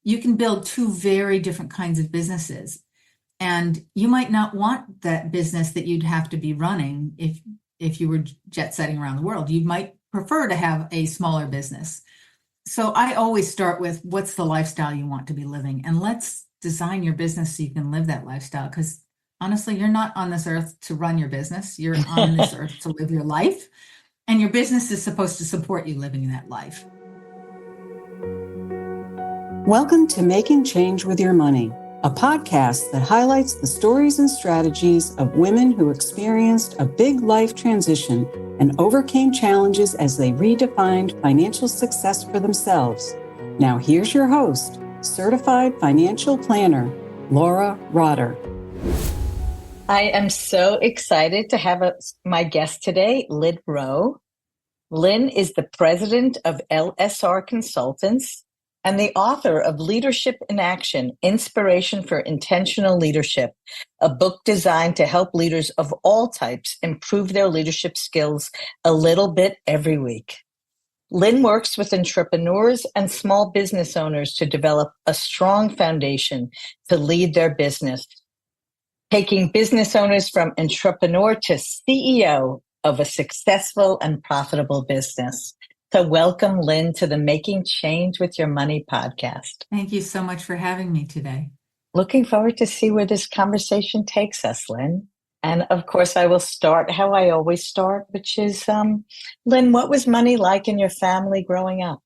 you can build two very different kinds of businesses. And you might not want that business that you'd have to be running if you were jet setting around the world. You might prefer to have a smaller business. So I always start with, what's the lifestyle you want to be living? And let's design your business so you can live that lifestyle. Because honestly, you're not on this earth to run your business. You're on this earth to live your life. And your business is supposed to support you living that life. Welcome to Making Change with Your Money, a podcast that highlights the stories and strategies of women who experienced a big life transition and overcame challenges as they redefined financial success for themselves. Now here's your host, certified financial planner, Laura Rotter. I am so excited to have my guest today, Lynne Roe. Lynne is the president of LSR Consultants and the author of Leadership in Action, Inspiration for Intentional Leadership, a book designed to help leaders of all types improve their leadership skills a little bit every week. Lynne works with entrepreneurs and small business owners to develop a strong foundation to lead their business, taking business owners from entrepreneur to CEO of a successful and profitable business. So welcome, Lynne, to the Making Change with Your Money podcast. Thank you so much for having me today. Looking forward to see where this conversation takes us, Lynne. And of course, I will start how I always start, which is, Lynne, what was money like in your family growing up?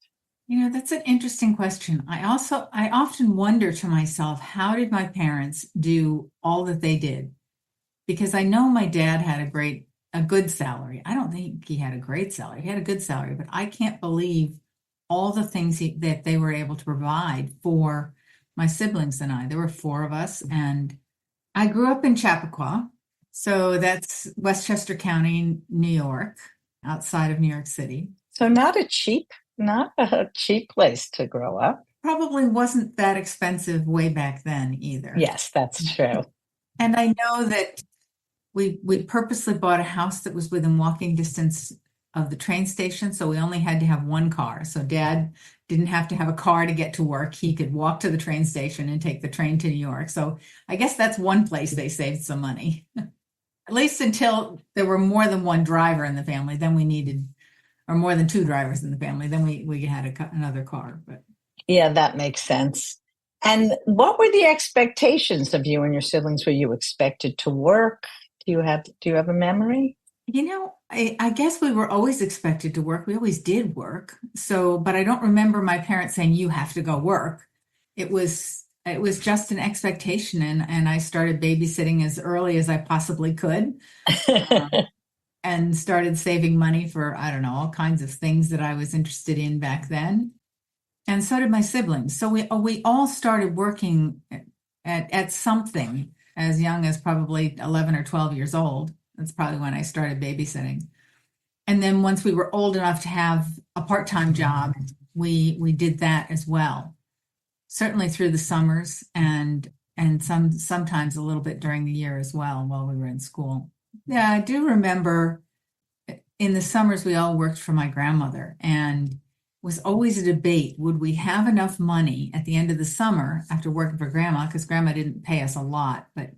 You know, that's an interesting question. I often wonder to myself, how did my parents do all that they did? Because I know my dad had a good salary. I don't think he had a great salary. He had a good salary, but I can't believe all the things that they were able to provide for my siblings and I. There were four of us, and I grew up in Chappaqua. So that's Westchester County, New York, outside of New York City. So not a cheap place to grow up. Probably wasn't that expensive way back then either. Yes, that's true. And I know that we purposely bought a house that was within walking distance of the train station, so we only had to have one car. So Dad didn't have to have a car to get to work. He could walk to the train station and take the train to New York. So I guess that's one place they saved some money. At least until there were more than one driver in the family, then we needed, or more than two drivers in the family, then we had another car. But yeah, that makes sense. And what were the expectations of you and your siblings? Were you expected to work? Do you have a memory? You know, I guess we were always expected to work. We always did work. So, but I don't remember my parents saying, you have to go work. It was just an expectation. And I started babysitting as early as I possibly could and started saving money for, I don't know, all kinds of things that I was interested in back then. And so did my siblings. So we all started working at something as young as probably 11 or 12 years old. That's probably when I started babysitting. And then once we were old enough to have a part-time job, we did that as well. Certainly through the summers and sometimes a little bit during the year as well while we were in school. Yeah, I do remember in the summers we all worked for my grandmother, and was always a debate. Would we have enough money at the end of the summer after working for Grandma? Because Grandma didn't pay us a lot, but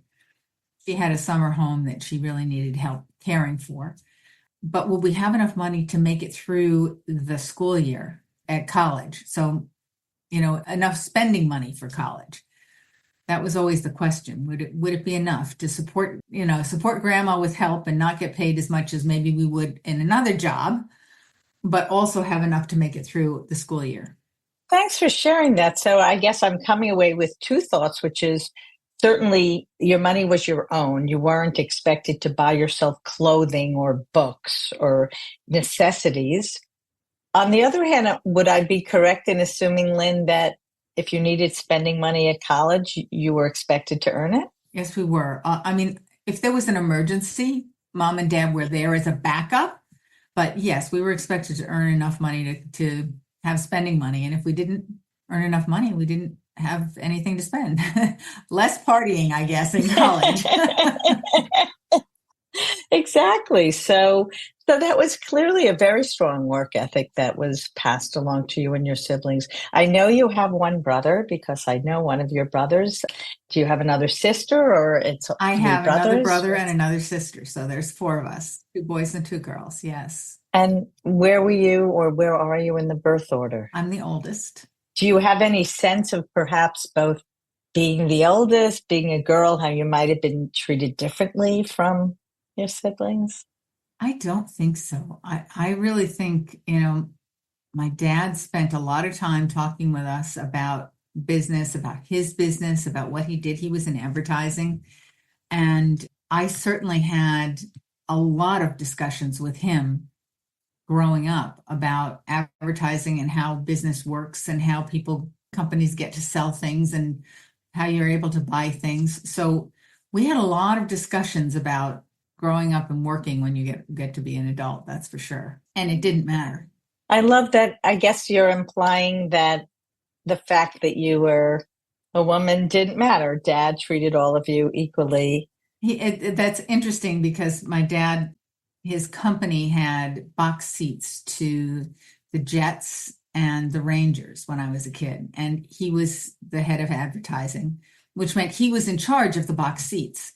she had a summer home that she really needed help caring for. But would we have enough money to make it through the school year at college? So, you know, enough spending money for college. That was always the question. Would it be enough to support Grandma with help and not get paid as much as maybe we would in another job, but also have enough to make it through the school year? Thanks for sharing that. So I guess I'm coming away with two thoughts, which is certainly your money was your own. You weren't expected to buy yourself clothing or books or necessities. On the other hand, would I be correct in assuming, Lynne, that if you needed spending money at college, you were expected to earn it? Yes, we were. I mean, if there was an emergency, Mom and Dad were there as a backup. But yes, we were expected to earn enough money to have spending money. And if we didn't earn enough money, we didn't have anything to spend. Less partying, I guess, in college. Exactly. So So that was clearly a very strong work ethic that was passed along to you and your siblings. I know you have one brother because I know one of your brothers. Do you have another sister or it's I three have another brothers? brother and another sister. So there's four of us, two boys and two girls. Yes. And where were you or where are you in the birth order? I'm the oldest. Do you have any sense of perhaps both being the oldest, being a girl, how you might have been treated differently from your siblings? I don't think so. I really think, my dad spent a lot of time talking with us about business, about his business, about what he did. He was in advertising. And I certainly had a lot of discussions with him growing up about advertising and how business works and how companies get to sell things and how you're able to buy things. So we had a lot of discussions about growing up and working when you get to be an adult, that's for sure. And it didn't matter. I love that. I guess you're implying that the fact that you were a woman didn't matter. Dad treated all of you equally. That's interesting because my dad, his company had box seats to the Jets and the Rangers when I was a kid. And he was the head of advertising, which meant he was in charge of the box seats.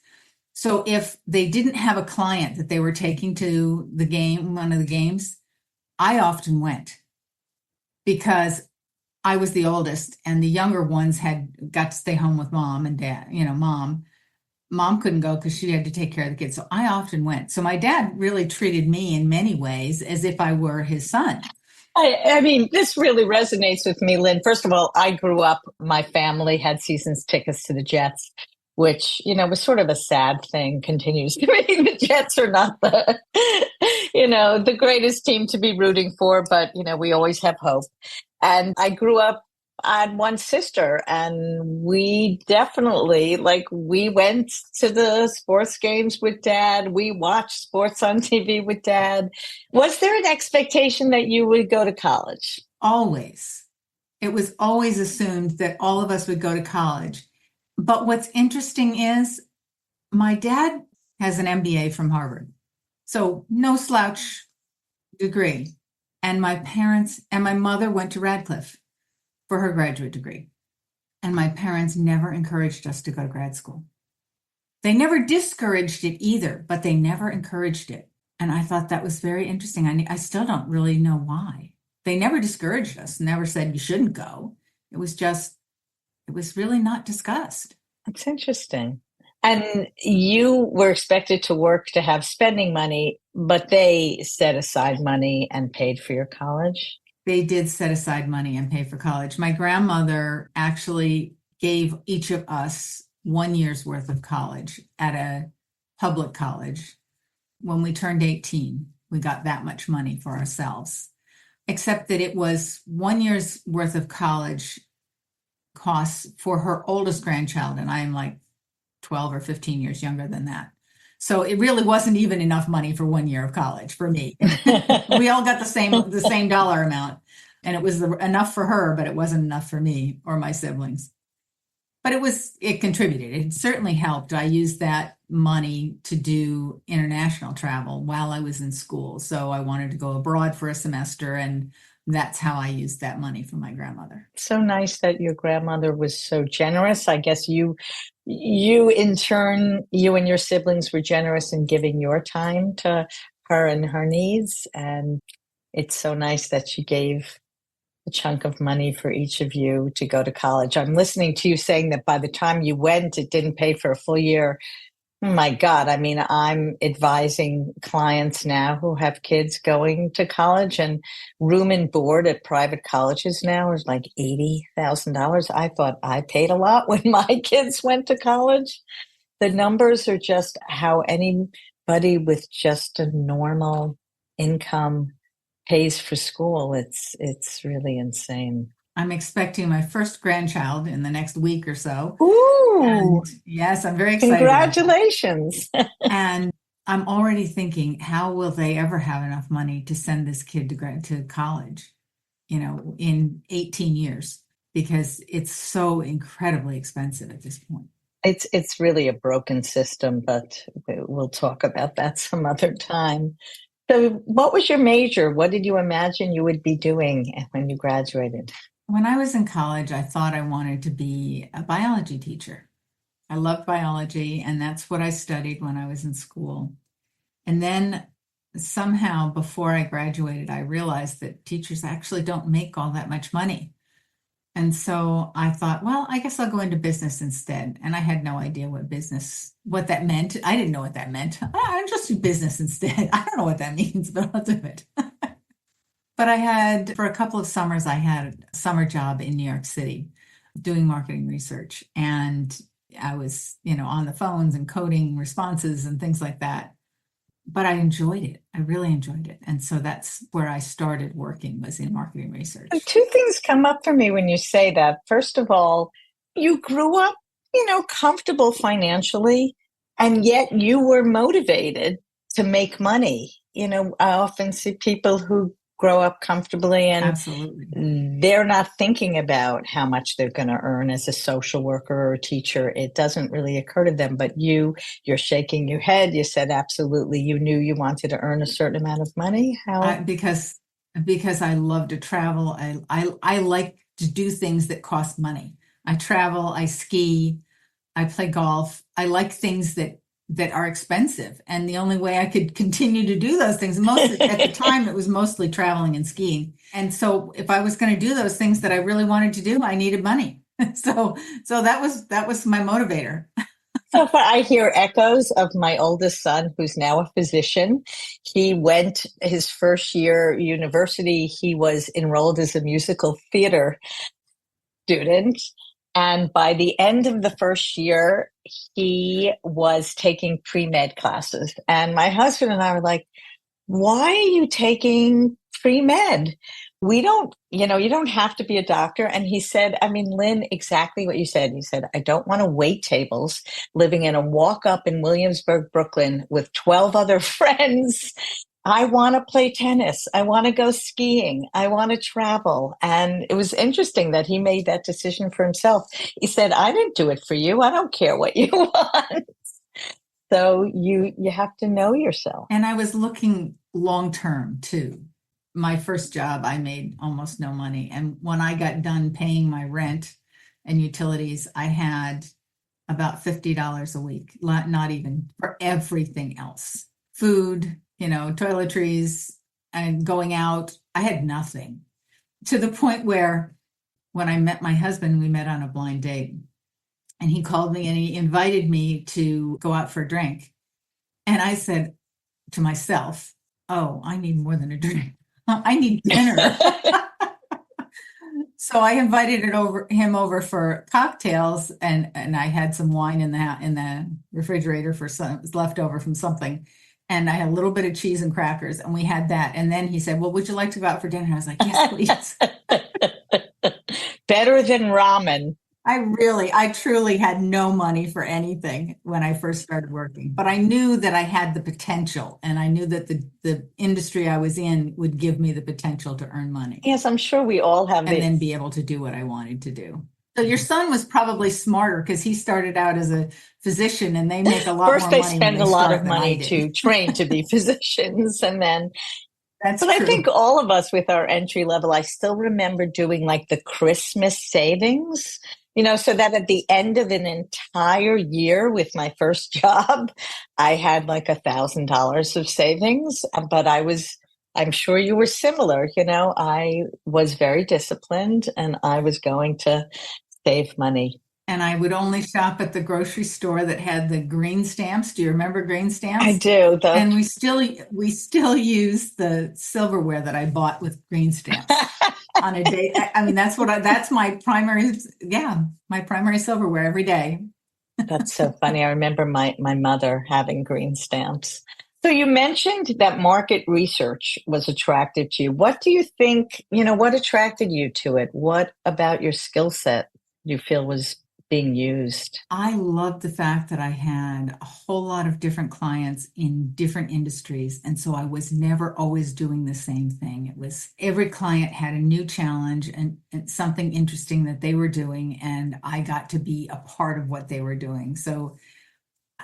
So if they didn't have a client that they were taking to the game, one of the games, I often went because I was the oldest and the younger ones had got to stay home with mom and dad, mom couldn't go because she had to take care of the kids. So I often went. So my dad really treated me in many ways as if I were his son. I mean, this really resonates with me, Lynn. First of all, I grew up, my family had seasons tickets to the Jets, which, was sort of a sad thing, continues to be. The Jets are not the greatest team to be rooting for, but, we always have hope. And I grew up, I had one sister, and we definitely, we went to the sports games with dad. We watched sports on TV with dad. Was there an expectation that you would go to college? Always. It was always assumed that all of us would go to college. But what's interesting is my dad has an MBA from Harvard. So no slouch degree. And my parents and my mother went to Radcliffe for her graduate degree. And my parents never encouraged us to go to grad school. They never discouraged it either, but they never encouraged it. And I thought that was very interesting. I still don't really know why. They never discouraged us, never said you shouldn't go. It was really not discussed. That's interesting. And you were expected to work to have spending money, but they set aside money and paid for your college? They did set aside money and pay for college. My grandmother actually gave each of us 1 year's worth of college at a public college. When we turned 18, we got that much money for ourselves, except that it was 1 year's worth of college costs for her oldest grandchild. And I am like 12 or 15 years younger than that. So it really wasn't even enough money for 1 year of college for me. We all got the same dollar amount, and it was enough for her, but it wasn't enough for me or my siblings. But it contributed. It certainly helped. I used that money to do international travel while I was in school. So I wanted to go abroad for a semester, and that's how I used that money from my grandmother. So nice that your grandmother was so generous. I guess you in turn, you and your siblings were generous in giving your time to her and her needs. And it's so nice that she gave a chunk of money for each of you to go to college. I'm listening to you saying that by the time you went, it didn't pay for a full year. Oh my God. I mean, I'm advising clients now who have kids going to college, and room and board at private colleges now is like $80,000. I thought I paid a lot when my kids went to college. The numbers are just how anybody with just a normal income pays for school. It's really insane. I'm expecting my first grandchild in the next week or so. Ooh, and yes, I'm very excited. Congratulations. And I'm already thinking, how will they ever have enough money to send this kid to college, in 18 years, because it's so incredibly expensive at this point. It's really a broken system, but we'll talk about that some other time. So what was your major? What did you imagine you would be doing when you graduated? When I was in college, I thought I wanted to be a biology teacher. I loved biology, and that's what I studied when I was in school. And then somehow, before I graduated, I realized that teachers actually don't make all that much money. And so I thought, well, I guess I'll go into business instead. And I had no idea what that meant. I didn't know what that meant. I'll just do business instead. I don't know what that means, but I'll do it. But for a couple of summers, I had a summer job in New York City doing marketing research. And I was, on the phones and coding responses and things like that. But I enjoyed it. I really enjoyed it. And so that's where I started working, was in marketing research. Two things come up for me when you say that. First of all, you grew up, comfortable financially, and yet you were motivated to make money. I often see people who grow up comfortably and Absolutely. they're not thinking about how much they're going to earn as a social worker or a teacher. It doesn't really occur to them, but you're shaking your head. You said, absolutely. You knew you wanted to earn a certain amount of money. How? Because I love to travel. I like to do things that cost money. I travel, I ski, I play golf. I like things that are expensive. And the only way I could continue to do those things, mostly at the time, it was mostly traveling and skiing. And so if I was going to do those things that I really wanted to do, I needed money. So that was my motivator. So far, I hear echoes of my oldest son, who's now a physician. He went his first year university. He was enrolled as a musical theater student. And by the end of the first year, he was taking pre-med classes. And my husband and I were like, why are you taking pre-med? You don't have to be a doctor. And he said, Lynn, exactly what you said. He said, I don't want to wait tables living in a walk up in Williamsburg, Brooklyn with 12 other friends. I want to play tennis. I want to go skiing. I want to travel. And it was interesting that he made that decision for himself. He said, I didn't do it for you. I don't care what you want. So you have to know yourself. And I was looking long term too. My first job, I made almost no money. And when I got done paying my rent and utilities, I had about $50 a week, not even for everything else. Food, toiletries and going out. I had nothing, to the point where when I met my husband, we met on a blind date, and he called me and he invited me to go out for a drink. And I said to myself, oh, I need more than a drink. I need dinner. So I invited him over for cocktails, and I had some wine in the refrigerator for some left over from something. And I had a little bit of cheese and crackers, and we had that. And then he said, well, would you like to go out for dinner? And I was like, yes, please. Better than ramen. I truly had no money for anything when I first started working, but I knew that I had the potential, and I knew that the industry I was in would give me the potential to earn money. Yes, I'm sure we all have. And then be able to do what I wanted to do. So your son was probably smarter because he started out as a physician, and they make a lot more money. First, they spend a lot of money to train to be physicians, and then. That's but true. I think all of us with our entry level, I still remember doing like the Christmas savings, so that at the end of an entire year with my first job, I had like $1,000 of savings. But I'm sure you were similar. I was very disciplined, and I was going to save money. And I would only shop at the grocery store that had the green stamps. Do you remember green stamps? I do. And we still use the silverware that I bought with green stamps on a day. That's my primary silverware every day. That's so funny. I remember my mother having green stamps. So you mentioned that market research was attractive to you. What do you think, what attracted you to it? What about your skill set you feel was being used? I loved the fact that I had a whole lot of different clients in different industries. And so I was never always doing the same thing. It was every client had a new challenge and something interesting that they were doing. And I got to be a part of what they were doing. So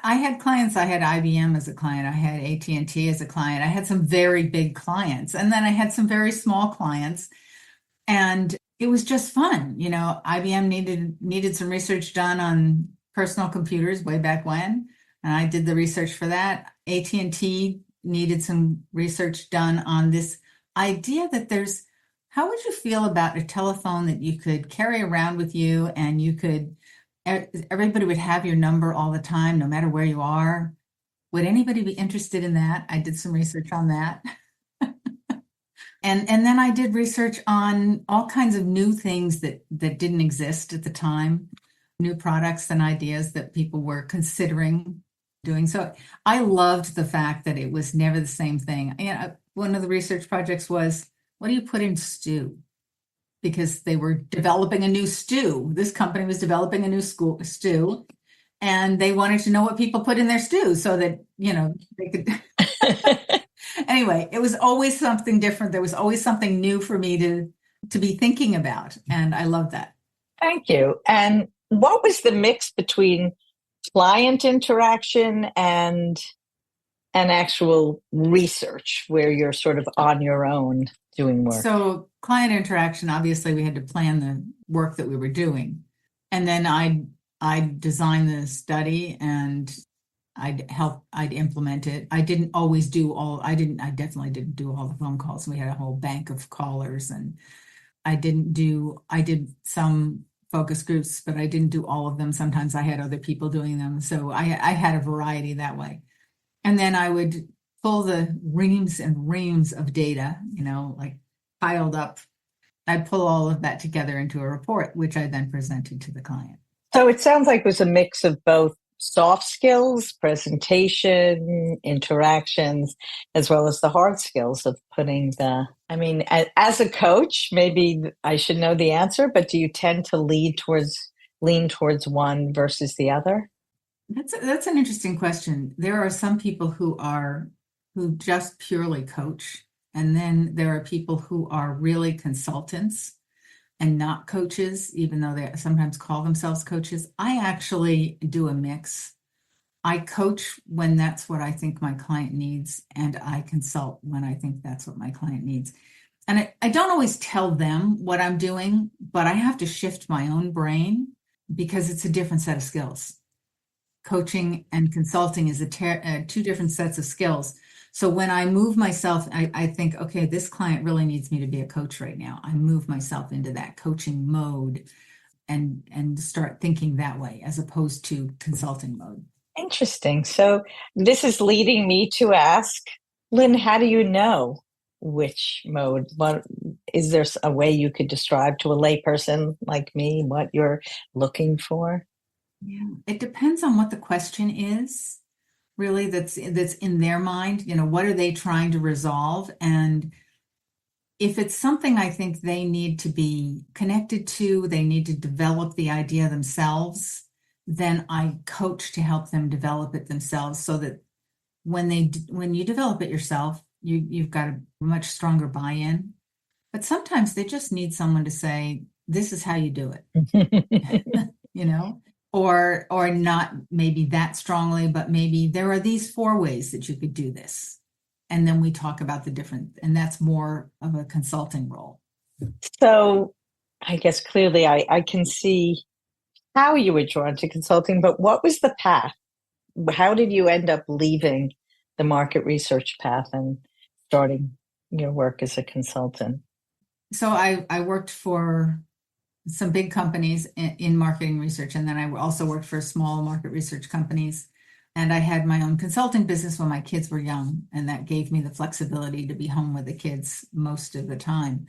I had clients. I had IBM as a client. I had AT&T as a client. I had some very big clients, and then I had some very small clients. And it was just fun. IBM needed some research done on personal computers way back when, and I did the research for that. AT&T needed some research done on this idea that how would you feel about a telephone that you could carry around with you and everybody would have your number all the time, no matter where you are? Would anybody be interested in that? I did some research on that. And then I did research on all kinds of new things that didn't exist at the time, new products and ideas that people were considering doing. So I loved the fact that it was never the same thing. One of the research projects was, what do you put in stew? Because they were developing a new stew. This company was developing a new stew, and they wanted to know what people put in their stew so that, they could. Anyway, it was always something different. There was always something new for me to be thinking about. And I love that. Thank you. And what was the mix between client interaction and actual research where you're sort of on your own doing work? So client interaction, obviously we had to plan the work that we were doing. And then I designed the study and I'd implement it. I definitely didn't do all the phone calls. We had a whole bank of callers, and I did some focus groups, but I didn't do all of them. Sometimes I had other people doing them. So I had a variety that way. And then I would pull the reams and reams of data, like piled up. I'd pull all of that together into a report, which I then presented to the client. So it sounds like it was a mix of both soft skills, presentation, interactions, as well as the hard skills of as a coach, maybe I should know the answer, but do you tend to lean towards one versus the other? That's an interesting question. There are some people who just purely coach, and then there are people who are really consultants and not coaches, even though they sometimes call themselves coaches. I actually do a mix. I coach when that's what I think my client needs, and I consult when I think that's what my client needs. And I don't always tell them what I'm doing, but I have to shift my own brain because it's a different set of skills. Coaching and consulting is two different sets of skills. So when I move myself, I think, okay, this client really needs me to be a coach right now. I move myself into that coaching mode and start thinking that way as opposed to consulting mode. Interesting. So this is leading me to ask, Lynne, how do you know which mode? Is there a way you could describe to a layperson like me what you're looking for? Yeah, it depends on what the question is. Really, that's in their mind. What are they trying to resolve? And if it's something I think they need to be connected to, they need to develop the idea themselves, then I coach to help them develop it themselves, so that when you develop it yourself, you've got a much stronger buy-in. But sometimes they just need someone to say, this is how you do it. Or not maybe that strongly, but maybe there are these 4 ways that you could do this. And then we talk about the different, and that's more of a consulting role. So I guess clearly I can see how you were drawn to consulting, but what was the path? How did you end up leaving the market research path and starting your work as a consultant? So I worked for some big companies in marketing research, and then I also worked for small market research companies. And I had my own consulting business when my kids were young, and that gave me the flexibility to be home with the kids most of the time.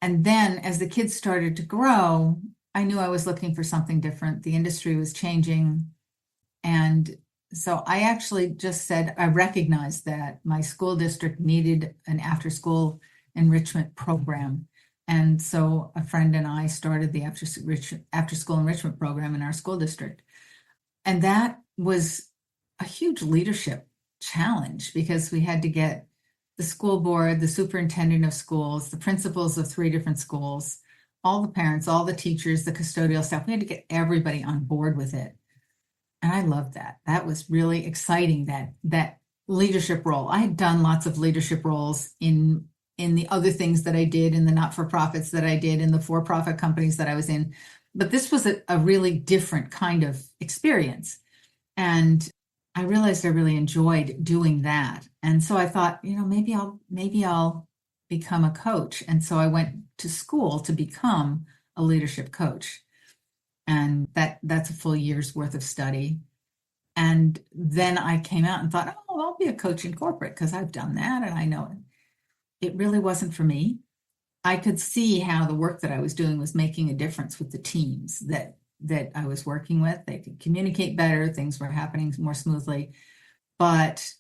And then as the kids started to grow, I knew I was looking for something different. The industry was changing. And so I actually just said, I recognized that my school district needed an after-school enrichment program. And so a friend and I started the after-school enrichment program in our school district. And that was a huge leadership challenge because we had to get the school board, the superintendent of schools, the principals of 3 different schools, all the parents, all the teachers, the custodial staff. We had to get everybody on board with it. And I loved that. That was really exciting, that leadership role. I had done lots of leadership roles in the other things that I did, in the not-for-profits that I did, in the for-profit companies that I was in. But this was a really different kind of experience. And I realized I really enjoyed doing that. And so I thought, maybe I'll become a coach. And so I went to school to become a leadership coach. And that's a full year's worth of study. And then I came out and thought, oh, I'll be a coach in corporate because I've done that and I know it. It really wasn't for me. I could see how the work that I was doing was making a difference with the teams that I was working with. They could communicate better, things were happening more smoothly. But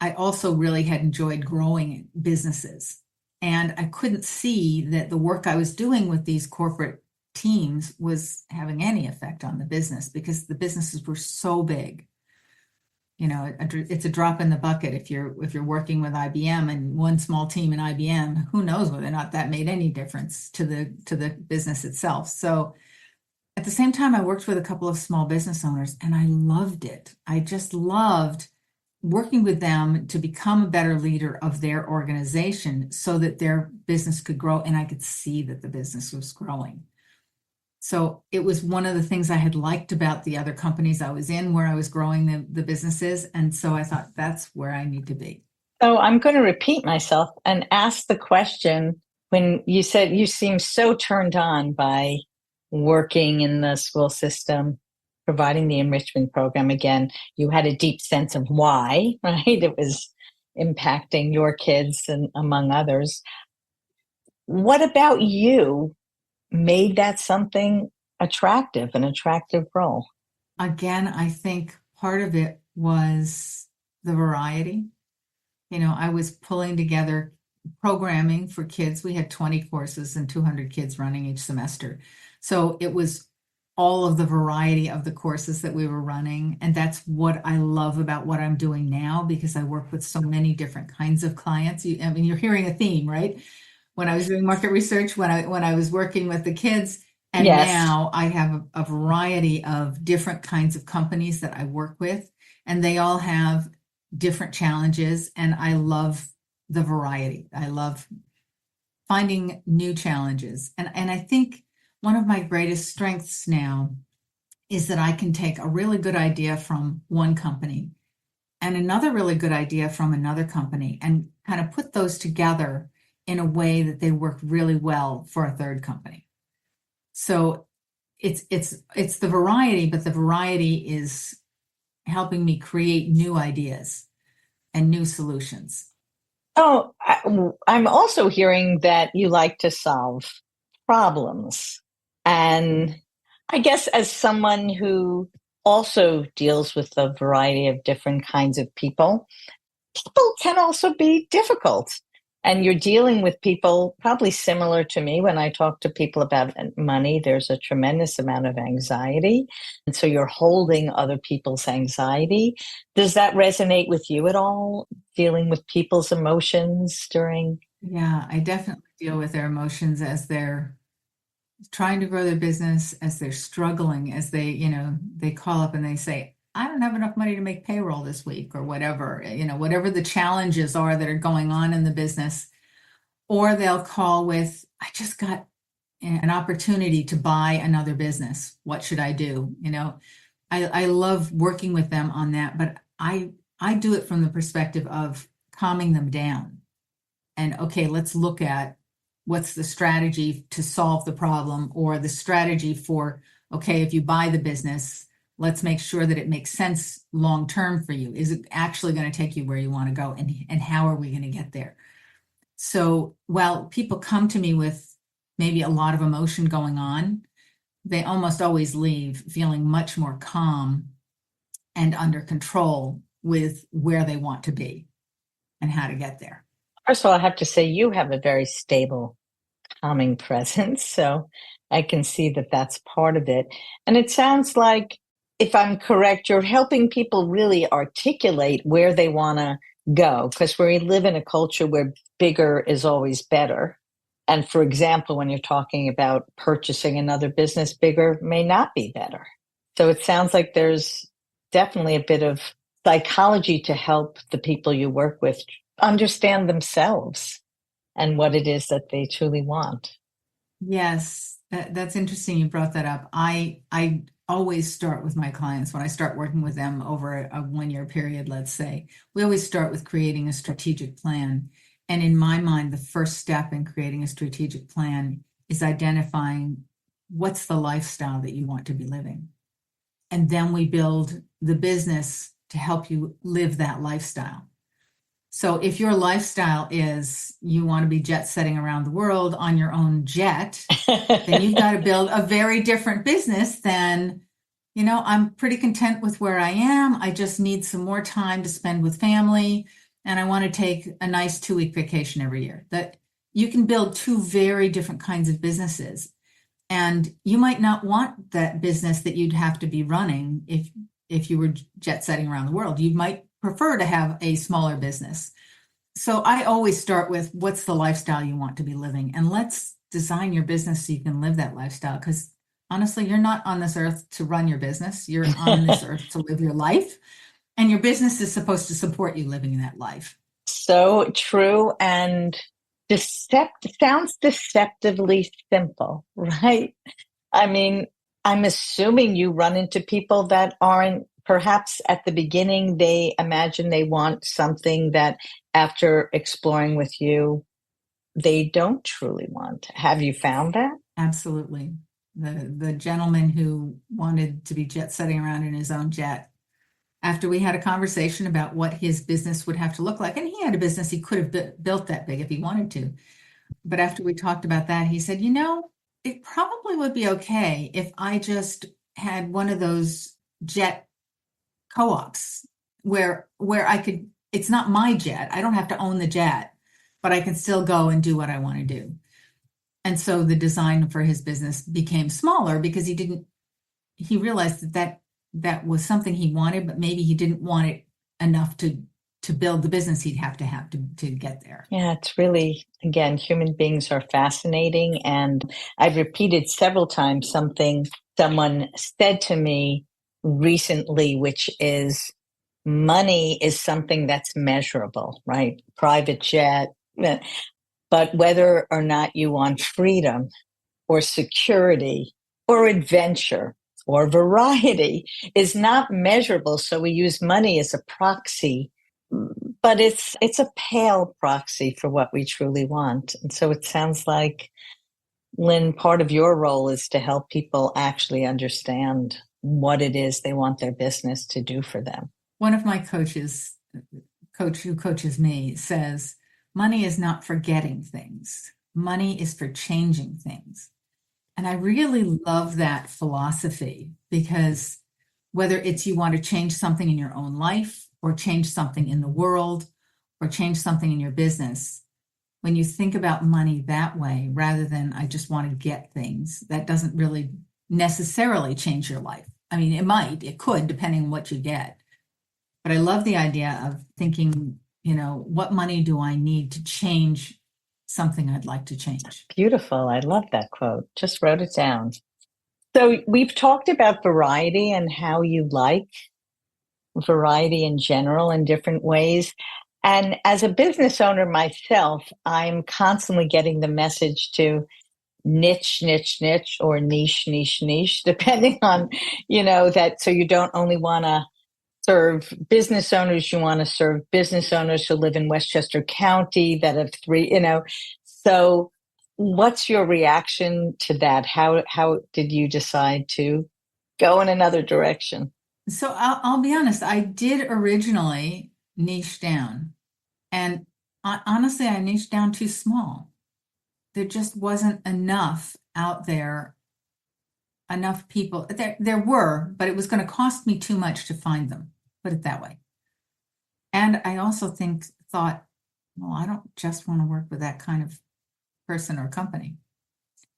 I also really had enjoyed growing businesses. And I couldn't see that the work I was doing with these corporate teams was having any effect on the business because the businesses were so big. It's a drop in the bucket if you're working with IBM and one small team in IBM, who knows whether or not that made any difference to the business itself. So at the same time, I worked with a couple of small business owners and I loved it. I just loved working with them to become a better leader of their organization so that their business could grow and I could see that the business was growing. So it was one of the things I had liked about the other companies I was in where I was growing the businesses. And so I thought that's where I need to be. So I'm going to repeat myself and ask the question when you said you seem so turned on by working in the school system, providing the enrichment program. Again, you had a deep sense of why, right? It was impacting your kids and among others. What about you made that something attractive, an attractive role? Again, I think part of it was the variety. I was pulling together programming for kids. We had 20 courses and 200 kids running each semester. So it was all of the variety of the courses that we were running. And that's what I love about what I'm doing now, because I work with so many different kinds of clients. You're hearing a theme, right? When I was doing market research, when I was working with the kids, and Yes. now I have a variety of different kinds of companies that I work with, and they all have different challenges. And I love the variety. I love finding new challenges. And I think one of my greatest strengths now is that I can take a really good idea from one company and another really good idea from another company and kind of put those together in a way that they work really well for a third company. So it's the variety, but the variety is helping me create new ideas and new solutions. Oh, I'm also hearing that you like to solve problems. And I guess as someone who also deals with a variety of different kinds of people can also be difficult. And you're dealing with people probably similar to me. When I talk to people about money, there's a tremendous amount of anxiety. And so you're holding other people's anxiety. Does that resonate with you at all? Dealing with people's emotions during? Yeah, I definitely deal with their emotions as they're trying to grow their business, as they're struggling, as they call up and they say, I don't have enough money to make payroll this week or whatever, whatever the challenges are that are going on in the business. Or they'll call with, I just got an opportunity to buy another business. What should I do? I love working with them on that, but I do it from the perspective of calming them down. And okay, let's look at what's the strategy to solve the problem, or the strategy for, okay, if you buy the business, let's make sure that it makes sense long term for you. Is it actually going to take you where you want to go? And how are we going to get there? So while people come to me with maybe a lot of emotion going on, they almost always leave feeling much more calm and under control with where they want to be and how to get there. First of all, I have to say you have a very stable, calming presence. So I can see that that's part of it. And it sounds like, if I'm correct, you're helping people really articulate where they want to go, because we live in a culture where bigger is always better. And for example, when you're talking about purchasing another business, bigger may not be better. So it sounds like there's definitely a bit of psychology to help the people you work with understand themselves and what it is that they truly want. Yes, that's interesting. You brought that up. I always start with my clients when I start working with them over a 1 year period, let's say. We always start with creating a strategic plan. And in my mind, the first step in creating a strategic plan is identifying what's the lifestyle that you want to be living. And then we build the business to help you live that lifestyle. So if your lifestyle is you want to be jet setting around the world on your own jet, then you've got to build a very different business than, I'm pretty content with where I am. I just need some more time to spend with family. And I want to take a nice 2-week vacation every year. That you can build two very different kinds of businesses. And you might not want that business that you'd have to be running if you were jet setting around the world. You might prefer to have a smaller business. So I always start with what's the lifestyle you want to be living, and let's design your business so you can live that lifestyle. Because honestly, you're not on this earth to run your business. You're on this earth to live your life, and your business is supposed to support you living that life. So true. And sounds deceptively simple, right? I mean, I'm assuming you run into people that aren't, perhaps at the beginning, they imagine they want something that after exploring with you, they don't truly want. Have you found that? Absolutely. The gentleman who wanted to be jet setting around in his own jet, after we had a conversation about what his business would have to look like, and he had a business he could have built that big if he wanted to. But after we talked about that, he said, it probably would be okay if I just had one of those jet co-ops where I could, it's not my jet. I don't have to own the jet, but I can still go and do what I want to do. And so the design for his business became smaller because he realized that was something he wanted, but maybe he didn't want it enough to build the business he'd have to get there. Yeah, it's really, again, human beings are fascinating. And I've repeated several times something someone said to me recently, which is money is something that's measurable, right? Private jet. But whether or not you want freedom or security or adventure or variety is not measurable. So we use money as a proxy, but it's a pale proxy for what we truly want. And so it sounds like, Lynne, part of your role is to help people actually understand what it is they want their business to do for them. One of my coach who coaches me says, money is not for getting things. Money is for changing things. And I really love that philosophy, because whether it's you want to change something in your own life or change something in the world or change something in your business, when you think about money that way, rather than I just want to get things, that doesn't really necessarily change your life. I mean, it could, depending on what you get. But I love the idea of thinking, what money do I need to change something I'd like to change? Beautiful. I love that quote. Just wrote it down. So we've talked about variety and how you like variety in general in different ways. And as a business owner myself, I'm constantly getting the message to niche, niche, niche, or niche, niche, niche, depending on, that. So you don't only want to serve business owners, you want to serve business owners who live in Westchester County that have three, So what's your reaction to that? How did you decide to go in another direction? So I'll be honest, I did originally niche down. And honestly, I niched down too small. There just wasn't enough out there, enough people. There were, but it was going to cost me too much to find them, put it that way. And I also thought, well, I don't just want to work with that kind of person or company.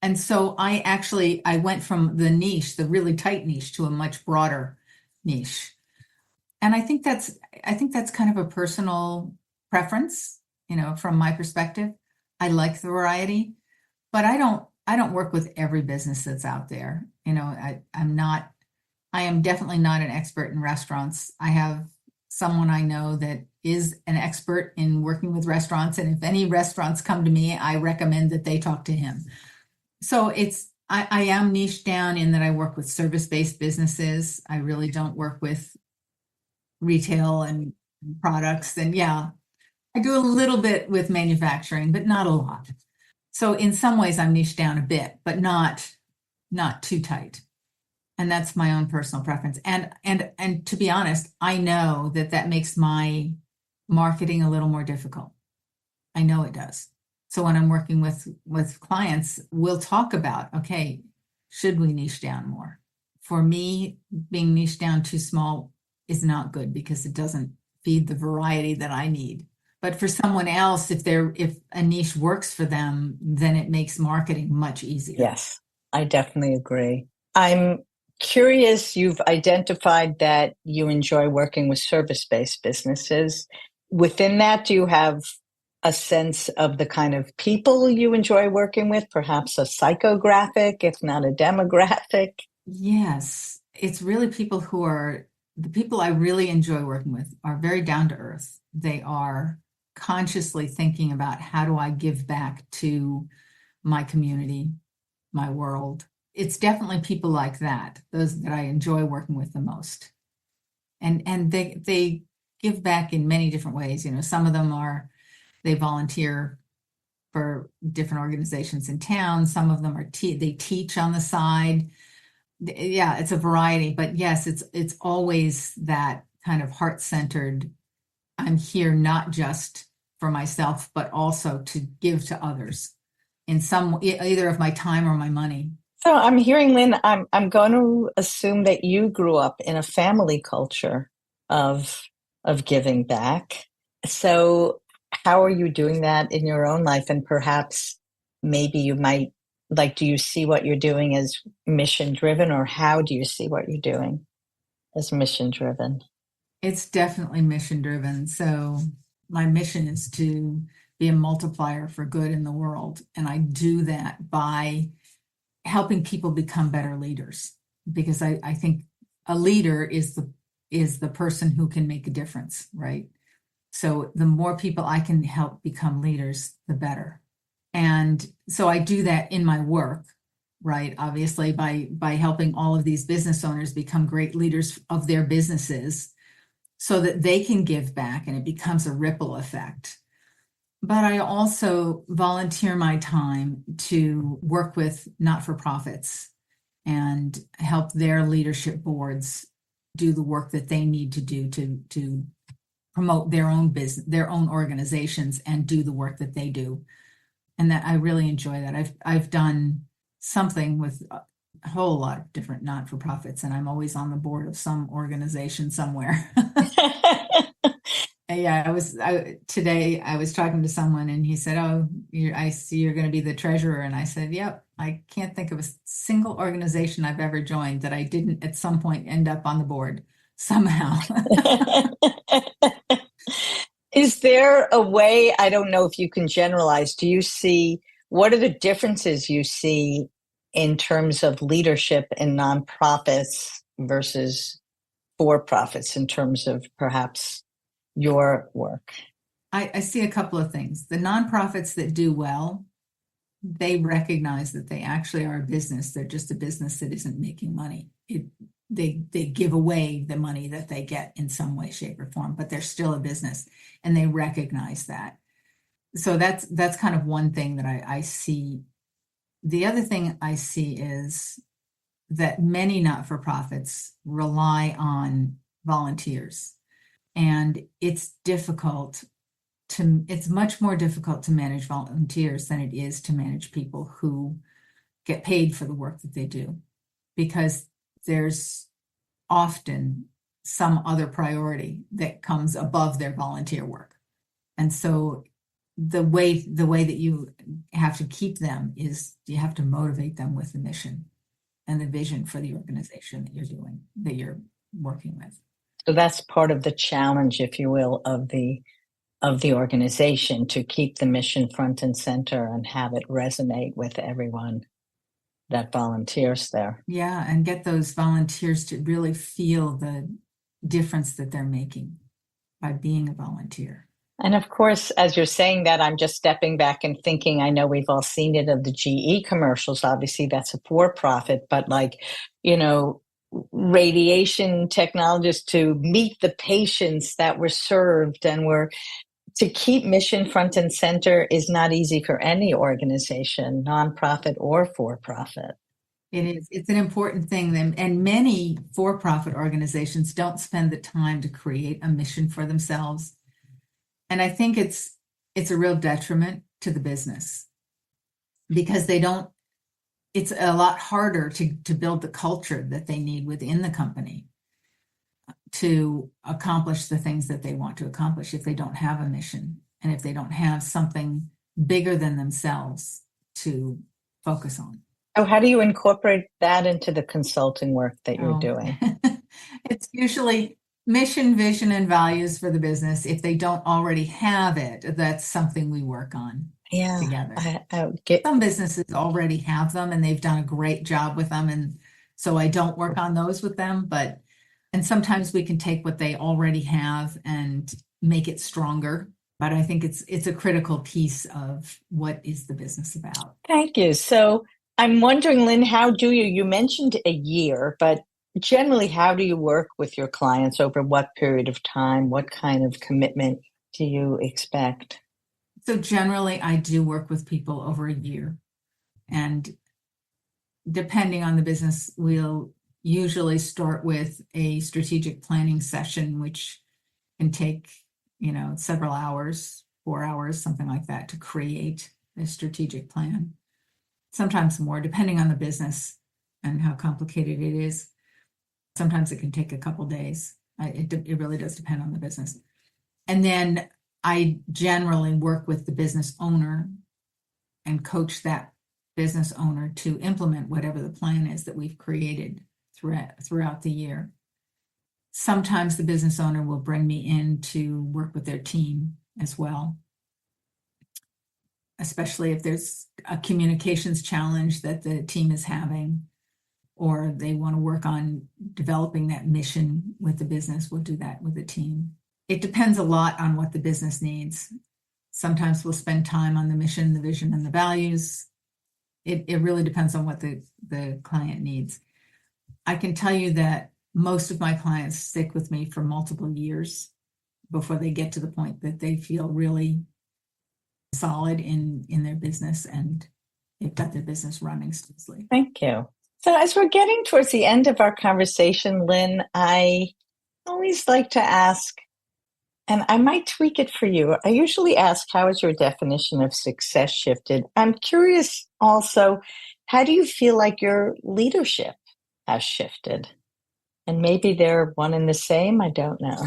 And so I went from the niche, the really tight niche, to a much broader niche. And I think that's kind of a personal preference, from my perspective. I like the variety, but I don't work with every business that's out there. I'm not I am definitely not an expert in restaurants. I have someone I know that is an expert in working with restaurants. And if any restaurants come to me, I recommend that they talk to him. So I am niche down in that I work with service-based businesses. I really don't work with retail and products. And yeah, I do a little bit with manufacturing, but not a lot. So in some ways I'm niche down a bit, but not too tight. And that's my own personal preference. And to be honest, I know that makes my marketing a little more difficult. I know it does. So when I'm working with clients, we'll talk about, okay, should we niche down more? For me, being niche down too small is not good because it doesn't feed the variety that I need. But for someone else, if a niche works for them, then it makes marketing much easier. Yes, I definitely agree. I'm curious, you've identified that you enjoy working with service-based businesses. Within that, do you have a sense of the kind of people you enjoy working with, perhaps a psychographic, if not a demographic? Yes, it's really the people I really enjoy working with are very down to earth. They are consciously thinking about how do I give back to my community, my world. It's definitely people like that, those that I enjoy working with the most. And they give back in many different ways. Some of them they volunteer for different organizations in town. Some of them they teach on the side. Yeah, it's a variety, but yes, it's always that kind of heart-centered. I'm here not just for myself, but also to give to others in either of my time or my money. So I'm hearing, Lynn, I'm going to assume that you grew up in a family culture of giving back. So how are you doing that in your own life? And perhaps maybe you might, do you see what you're doing as mission driven, or how do you see what you're doing as mission driven? It's definitely mission driven. So my mission is to be a multiplier for good in the world. And I do that by helping people become better leaders, because I think a leader is the person who can make a difference, right? So the more people I can help become leaders, the better. And so I do that in my work, right? Obviously by helping all of these business owners become great leaders of their businesses so that they can give back and it becomes a ripple effect. But I also volunteer my time to work with not-for-profits and help their leadership boards do the work that they need to do to promote their own business, their own organizations, and do the work that they do. And that I really enjoy that. I've done something with a whole lot of different not-for-profits, and I'm always on the board of some organization somewhere. Yeah, today I was talking to someone and he said, "Oh, I see you're going to be the treasurer." And I said, "Yep, I can't think of a single organization I've ever joined that I didn't at some point end up on the board somehow." Is there a way, I don't know if you can generalize, what are the differences you see in terms of leadership in nonprofits versus for-profits in terms of perhaps your work? I see a couple of things. The nonprofits that do well, they recognize that they actually are a business. They're just a business that isn't making money. They give away the money that they get in some way, shape, or form, but they're still a business, and they recognize that. So that's kind of one thing that I see. The other thing I see is that many not-for-profits rely on volunteers, and it's much more difficult to manage volunteers than it is to manage people who get paid for the work that they do, because there's often some other priority that comes above their volunteer work. And so the way that you have to keep them is you have to motivate them with the mission and the vision for the organization that you're working with. So that's part of the challenge, if you will, of the organization, to keep the mission front and center and have it resonate with everyone. that volunteers there. Yeah, and get those volunteers to really feel the difference that they're making by being a volunteer. And of course, as you're saying that, I'm just stepping back and thinking, I know we've all seen it of the GE commercials. Obviously, that's a for-profit, but like, radiation technologists to meet the patients that were served and were to keep mission front and center is not easy for any organization, nonprofit or for-profit. It is. It's an important thing. And many for-profit organizations don't spend the time to create a mission for themselves. And I think it's a real detriment to the business because it's a lot harder to build the culture that they need within the company to accomplish the things that they want to accomplish if they don't have a mission and if they don't have something bigger than themselves to focus on. Oh, how do you incorporate that into the consulting work that you're doing? It's usually mission, vision, and values for the business. If they don't already have it, that's something we work on together. Some businesses already have them and they've done a great job with them. And so I don't work on those with them, and sometimes we can take what they already have and make it stronger. But I think it's a critical piece of what is the business about. Thank you. So I'm wondering, Lynne, you mentioned a year, but generally, how do you work with your clients over what period of time? What kind of commitment do you expect? So generally, I do work with people over a year. And depending on the business, we'll usually start with a strategic planning session, which can take, several hours, 4 hours, something like that, to create a strategic plan. Sometimes more, depending on the business and how complicated it is. Sometimes it can take a couple days. It really does depend on the business. And then I generally work with the business owner and coach that business owner to implement whatever the plan is that we've created throughout the year. Sometimes the business owner will bring me in to work with their team as well, especially if there's a communications challenge that the team is having, or they want to work on developing that mission with the business. We'll do that with the team. It depends a lot on what the business needs. Sometimes we'll spend time on the mission, the vision, and the values. It really depends on what the client needs. I can tell you that most of my clients stick with me for multiple years before they get to the point that they feel really solid in their business and they've got their business running smoothly. Thank you. So as we're getting towards the end of our conversation, Lynne, I always like to ask, and I might tweak it for you. I usually ask, how has your definition of success shifted? I'm curious also, how do you feel like your leadership has shifted? And maybe they're one and the same. I don't know.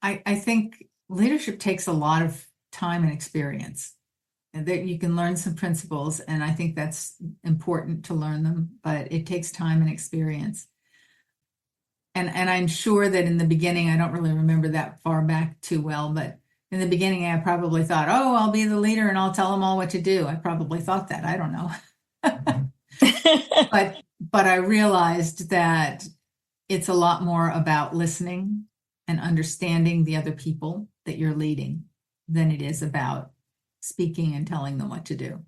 I think leadership takes a lot of time and experience. And that you can learn some principles, and I think that's important to learn them, but it takes time and experience. And I'm sure that in the beginning, I don't really remember that far back too well, but in the beginning, I probably thought, oh, I'll be the leader and I'll tell them all what to do. I probably thought that. I don't know. But I realized that it's a lot more about listening and understanding the other people that you're leading than it is about speaking and telling them what to do.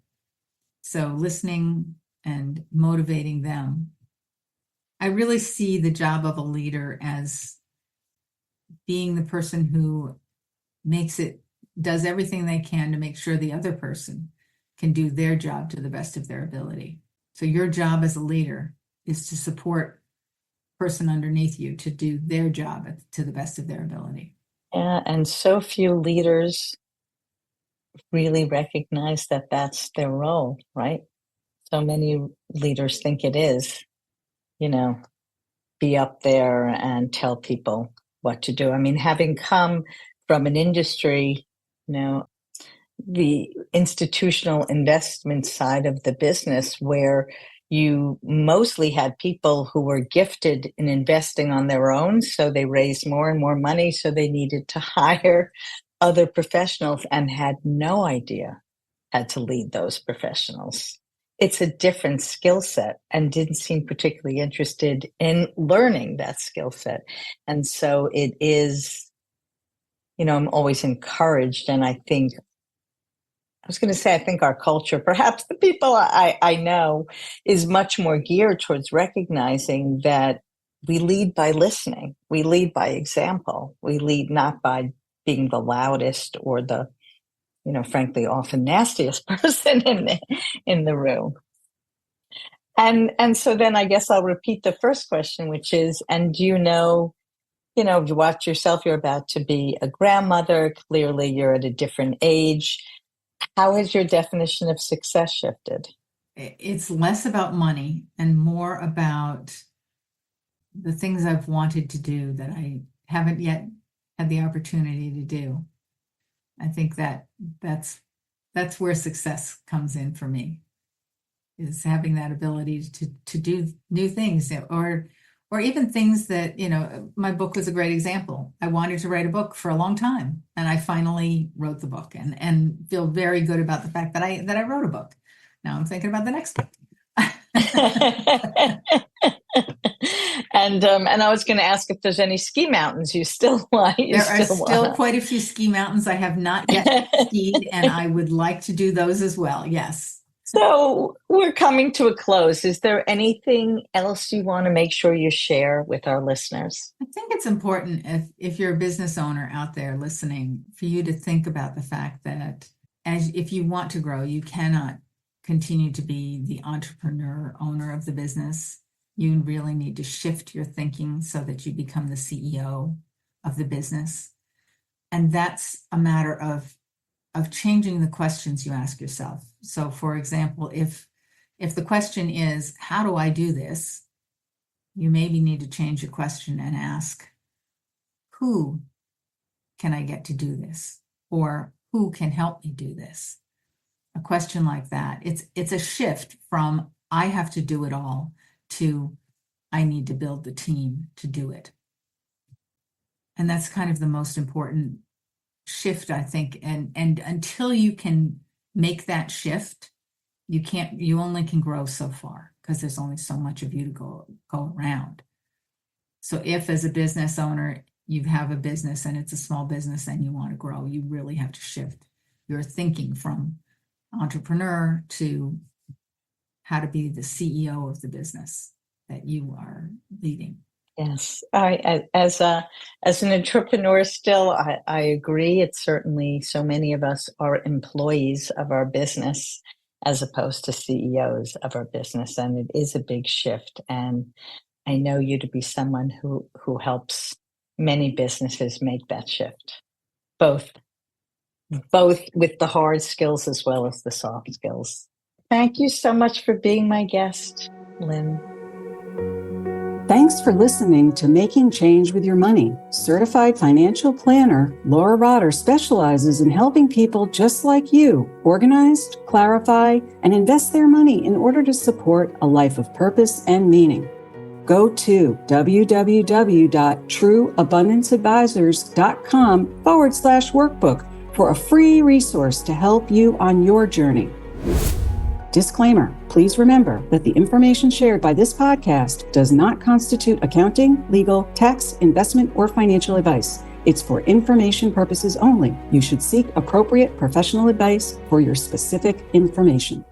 So listening and motivating them. I really see the job of a leader as being the person who does everything they can to make sure the other person can do their job to the best of their ability. So your job as a leader is to support the person underneath you to do their job to the best of their ability. Yeah, and so few leaders really recognize that that's their role, right? So many leaders think it is, be up there and tell people what to do. I mean, having come from an industry, the institutional investment side of the business where you mostly had people who were gifted in investing on their own. So they raised more and more money. So they needed to hire other professionals and had no idea how to lead those professionals. it's a different skill set and didn't seem particularly interested in learning that skill set. And so it is, I'm always encouraged. And I think I think our culture, perhaps the people I know, is much more geared towards recognizing that we lead by listening. We lead by example. We lead not by being the loudest or the, frankly, often nastiest person in the room. And so then I guess I'll repeat the first question, which is, and do you watch yourself, you're about to be a grandmother. Clearly, you're at a different age. How has your definition of success shifted? It's less about money and more about the things I've wanted to do that I haven't yet had the opportunity to do. I think that's where success comes in for me, is having that ability to do new things, or even things that, my book was a great example. I wanted to write a book for a long time, and I finally wrote the book and feel very good about the fact that I wrote a book. Now I'm thinking about the next book. And I was going to ask if there's any ski mountains you still want. There are still quite a few ski mountains I have not yet skied, and I would like to do those as well. Yes. So we're coming to a close. Is there anything else you want to make sure you share with our listeners? I think it's important, if you're a business owner out there listening, for you to think about the fact that if you want to grow, you cannot continue to be the entrepreneur owner of the business. You really need to shift your thinking so that you become the CEO of the business. And that's a matter of changing the questions you ask yourself. So, for example, if the question is, how do I do this? You maybe need to change your question and ask, who can I get to do this? Or who can help me do this? A question like that. It's a shift from I have to do it all to I need to build the team to do it. And that's kind of the most important shift, I think. And until you can make that shift, you only can grow so far, because there's only so much of you to go around. So if, as a business owner, you have a business and it's a small business and you want to grow, you really have to shift your thinking from entrepreneur to how to be the CEO of the business that you are leading. Yes, as an entrepreneur still, I agree. It's certainly, so many of us are employees of our business as opposed to CEOs of our business, and it is a big shift. And I know you to be someone who helps many businesses make that shift, both with the hard skills as well as the soft skills. Thank you so much for being my guest, Lynne. Thanks for listening to Making Change with Your Money. Certified financial planner Laura Rotter specializes in helping people just like you organize, clarify, and invest their money in order to support a life of purpose and meaning. Go to www.trueabundanceadvisors.com/workbook for a free resource to help you on your journey. Disclaimer, please remember that the information shared by this podcast does not constitute accounting, legal, tax, investment, or financial advice. It's for information purposes only. You should seek appropriate professional advice for your specific information.